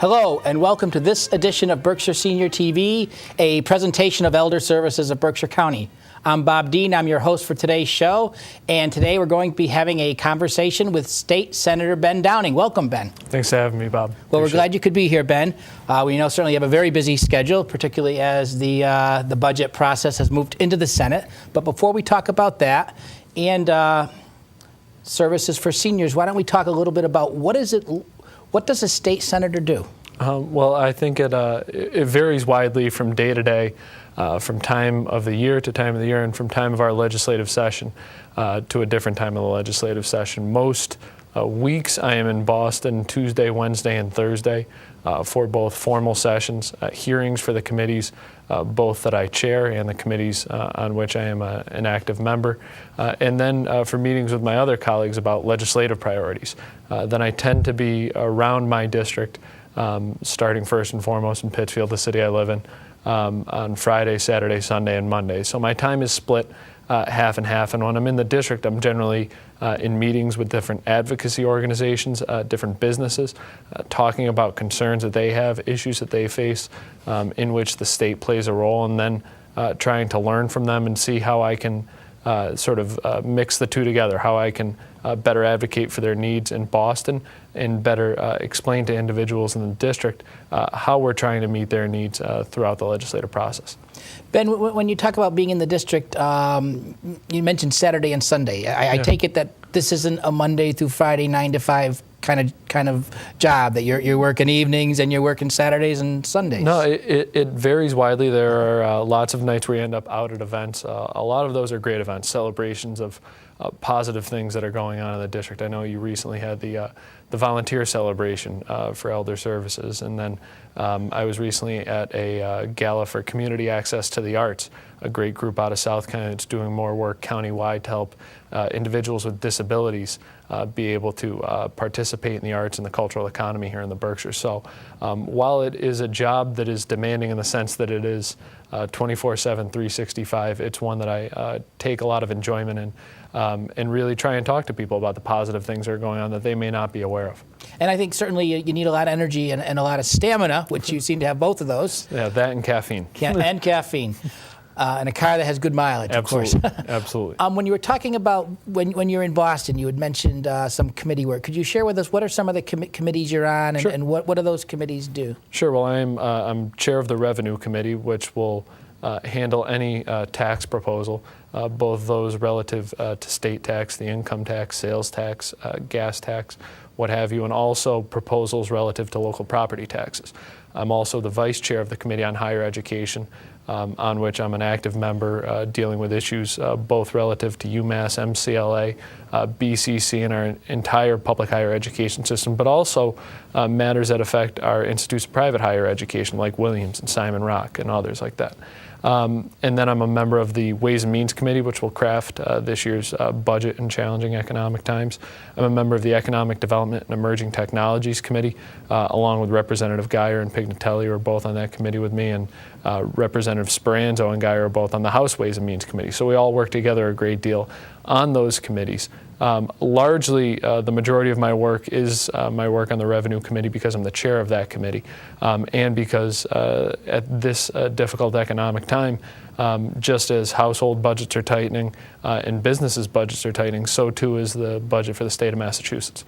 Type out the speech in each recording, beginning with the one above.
Hello and welcome to this edition of Berkshire Senior TV, a presentation of Elder Services of Berkshire County. I'm Bob Dean, I'm your host for today's show, and today we're going to be having a conversation with State Senator Ben Downing. Welcome, Ben. Thanks for having me, Bob. Well, we're glad you could be here, Ben. We know certainly you have a very busy schedule, particularly as the budget process has moved into the Senate. But before we talk about that and services for seniors, why don't we talk a little bit about what does a state senator do? Well, I think it varies widely from day to day, from time of the year to time of the year, and from time of our legislative session to a different time of the legislative session. Most weeks I am in Boston Tuesday, Wednesday, and Thursday for both formal sessions, hearings for the committees, both that I chair and the committees on which I am an active member, and then for meetings with my other colleagues about legislative priorities. Then I tend to be around my district, starting first and foremost in Pittsfield, the city I live in, on Friday, Saturday, Sunday, and Monday. So my time is split half and half, and when I'm in the district, I'm generally in meetings with different advocacy organizations, different businesses, talking about concerns that they have, issues that they face, in which the state plays a role, and then trying to learn from them and see how I can sort of mix the two together, how I can better advocate for their needs in Boston and better explain to individuals in the district how we're trying to meet their needs throughout the legislative process. Ben, when you talk about being in the district, you mentioned Saturday and Sunday. I take it that this isn't a Monday through Friday 9 to 5 kind of job, that you're working evenings and you're working Saturdays and Sundays. No, it varies widely. There are lots of nights where you end up out at events. A lot of those are great events, celebrations of positive things that are going on in the district. I know you recently had the volunteer celebration for Elder Services, and then I was recently at a gala for community access to the arts, a great group out of South County that's doing more work countywide to help individuals with disabilities be able to participate in the arts and the cultural economy here in the Berkshire. So while it is a job that is demanding in the sense that it is 24/7, 365, it's one that I take a lot of enjoyment in, and really try and talk to people about the positive things that are going on that they may not be aware of. And I think certainly you need a lot of energy and a lot of stamina, which you seem to have both of those. Yeah, that and caffeine. And caffeine. And a car that has good mileage, Absolutely. of course. Absolutely. When you were talking about when you're in Boston, you had mentioned some committee work. Could you share with us what are some of the committees you're on, and, Sure. and what do those committees do? Sure. Well, I'm chair of the Revenue Committee, which will handle any tax proposal, both those relative to state tax, the income tax, sales tax, gas tax, what have you, and also proposals relative to local property taxes. I'm also the vice chair of the Committee on Higher Education, on which I'm an active member, dealing with issues both relative to UMass, MCLA, BCC, and our entire public higher education system, but also matters that affect our institutes of private higher education, like Williams and Simon Rock and others like that. And then I'm a member of the Ways and Means Committee, which will craft this year's budget in challenging economic times. I'm a member of the Economic Development and Emerging Technologies Committee, along with Representative Geyer and Pignatelli, who are both on that committee with me, and Representative Speranzo and Geyer are both on the House Ways and Means Committee. So we all work together a great deal on those committees. Largely, the majority of my work is my work on the Revenue Committee because I'm the chair of that committee, and because at this difficult economic time, just as household budgets are tightening and businesses' budgets are tightening, so too is the budget for the state of Massachusetts.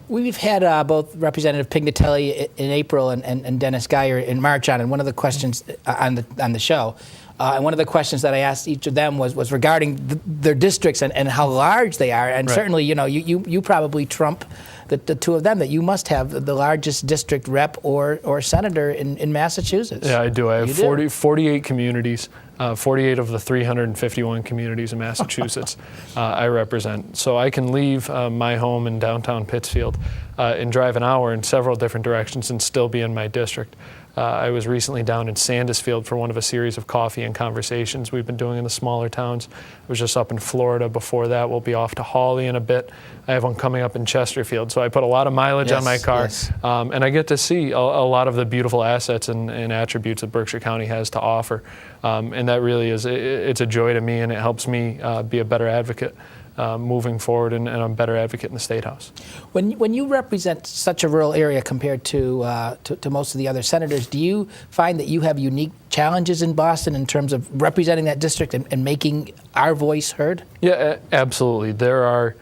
We've had both Representative Pignatelli in April and Dennis Geyer in March on, and one of the questions on the show. And one of the questions that I asked each of them was regarding their districts and how large they are. And right. Certainly, you probably trump the two of them, that you must have the largest district rep or senator in Massachusetts. Yeah, I do. I have 48 communities, 48 of the 351 communities in Massachusetts I represent. So I can leave my home in downtown Pittsfield and drive an hour in several different directions and still be in my district. I was recently down in Sandusfield for one of a series of coffee and conversations we've been doing in the smaller towns. I was just up in Florida before that. We'll be off to Hawley in a bit. I have one coming up in Chesterfield. So I put a lot of mileage on my car. Yes. And I get to see a lot of the beautiful assets and attributes that Berkshire County has to offer. And that really is, it's a joy to me, and it helps me be a better advocate moving forward and a better advocate in the State House. When you represent such a rural area compared to most of the other senators, do you find that you have unique challenges in Boston in terms of representing that district and making our voice heard? Yeah, absolutely. There are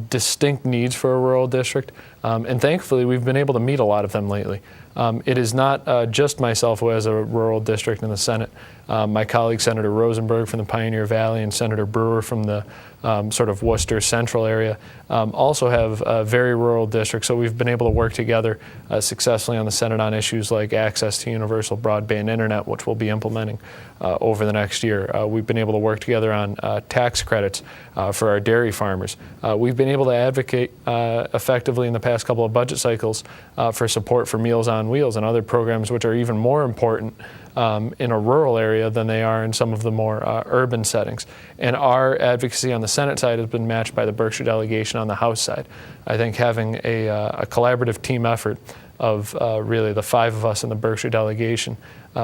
distinct needs for a rural district, and thankfully we've been able to meet a lot of them lately. It is not just myself who has a rural district in the Senate. My colleague Senator Rosenberg from the Pioneer Valley and Senator Brewer from the sort of Worcester Central area also have very rural districts. So we've been able to work together successfully on the Senate on issues like access to universal broadband internet, which we'll be implementing over the next year. We've been able to work together on tax credits for our dairy farmers. We've been able to advocate effectively in the past couple of budget cycles for support for Meals on Wheels and other programs which are even more important in a rural area than they are in some of the more urban settings. And our advocacy on the Senate side has been matched by the Berkshire delegation on the House side. I think having a collaborative team effort of really the 5 of us in the Berkshire delegation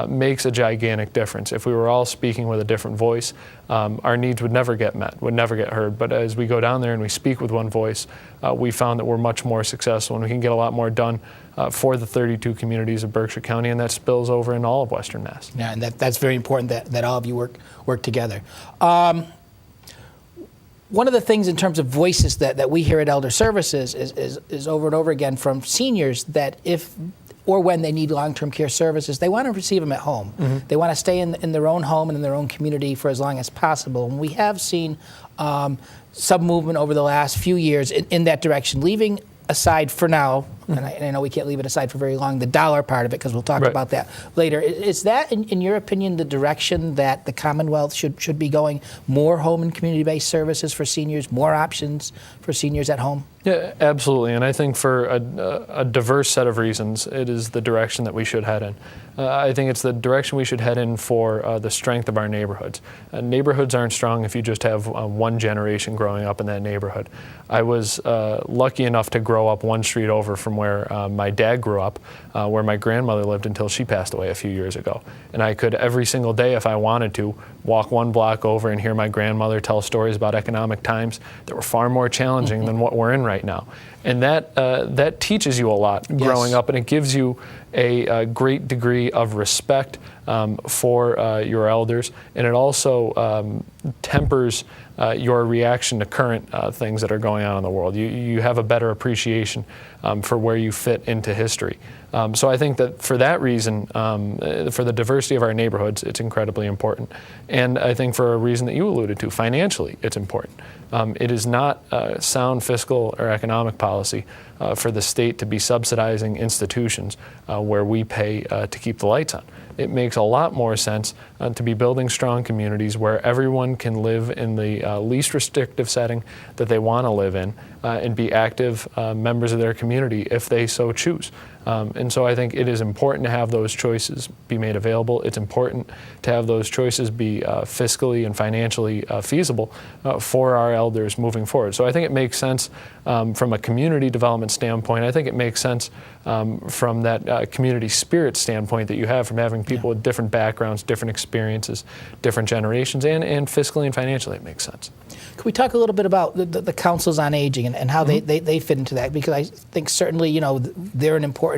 makes a gigantic difference. If we were all speaking with a different voice, our needs would never get met, would never get heard. But as we go down there and we speak with one voice, we found that we're much more successful and we can get a lot more done for the 32 communities of Berkshire County, and that spills over in all of Western Mass. Yeah, and that's very important that all of you work together. One of the things in terms of voices that we hear at Elder Services is over and over again from seniors that if or when they need long-term care services, they want to receive them at home. Mm-hmm. They want to stay in their own home and in their own community for as long as possible. And we have seen some movement over the last few years in that direction, leaving aside for now, and I know we can't leave it aside for very long, the dollar part of it, because we'll talk about that later. Is that, in your opinion, the direction that the Commonwealth should be going? More home and community-based services for seniors, more options for seniors at home? Yeah, absolutely. And I think for a diverse set of reasons, it is the direction that we should head in. I think it's the direction we should head in for the strength of our neighborhoods. Neighborhoods aren't strong if you just have one generation growing up in that neighborhood. I was lucky enough to grow up one street over from where my dad grew up, where my grandmother lived until she passed away a few years ago. And I could every single day, if I wanted to, walk one block over and hear my grandmother tell stories about economic times that were far more challenging than what we're in right now. And that teaches you a lot growing up, and it gives you a great degree of respect for your elders, and it also tempers your reaction to current things that are going on in the world. You have a better appreciation for where you fit into history. So I think that for that reason, for the diversity of our neighborhoods, it's incredibly important. And I think for a reason that you alluded to, financially, it's important. It is not sound fiscal or economic policy for the state to be subsidizing institutions where we pay to keep the lights on. It makes a lot more sense to be building strong communities where everyone can live in the least restrictive setting that they want to live in and be active members of their community if they so choose. And so I think it is important to have those choices be made available. It's important to have those choices be fiscally and financially feasible for our elders moving forward. So I think it makes sense from a community development standpoint. I think it makes sense from that community spirit standpoint that you have from having people with different backgrounds, different experiences, different generations, and fiscally and financially it makes sense. Can we talk a little bit about the councils on aging and how they fit into that? Because I think certainly, they're an important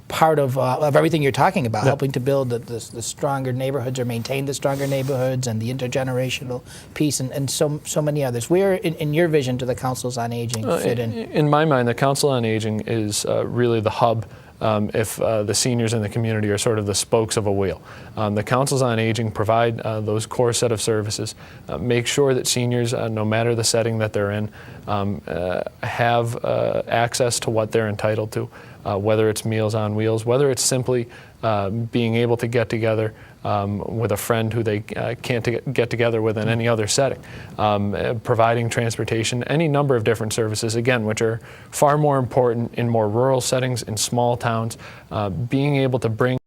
part of everything you're talking about, helping to build the stronger neighborhoods or maintain the stronger neighborhoods and the intergenerational piece and so many others. Where, in your vision, do the councils on aging fit in? In my mind, the Council on Aging is really the hub if the seniors in the community are sort of the spokes of a wheel. The councils on aging provide those core set of services, make sure that seniors, no matter the setting that they're in, have access to what they're entitled to, whether it's Meals on Wheels, whether it's simply being able to get together with a friend who they can't get together with in any other setting, providing transportation, any number of different services, again, which are far more important in more rural settings, in small towns, being able to bring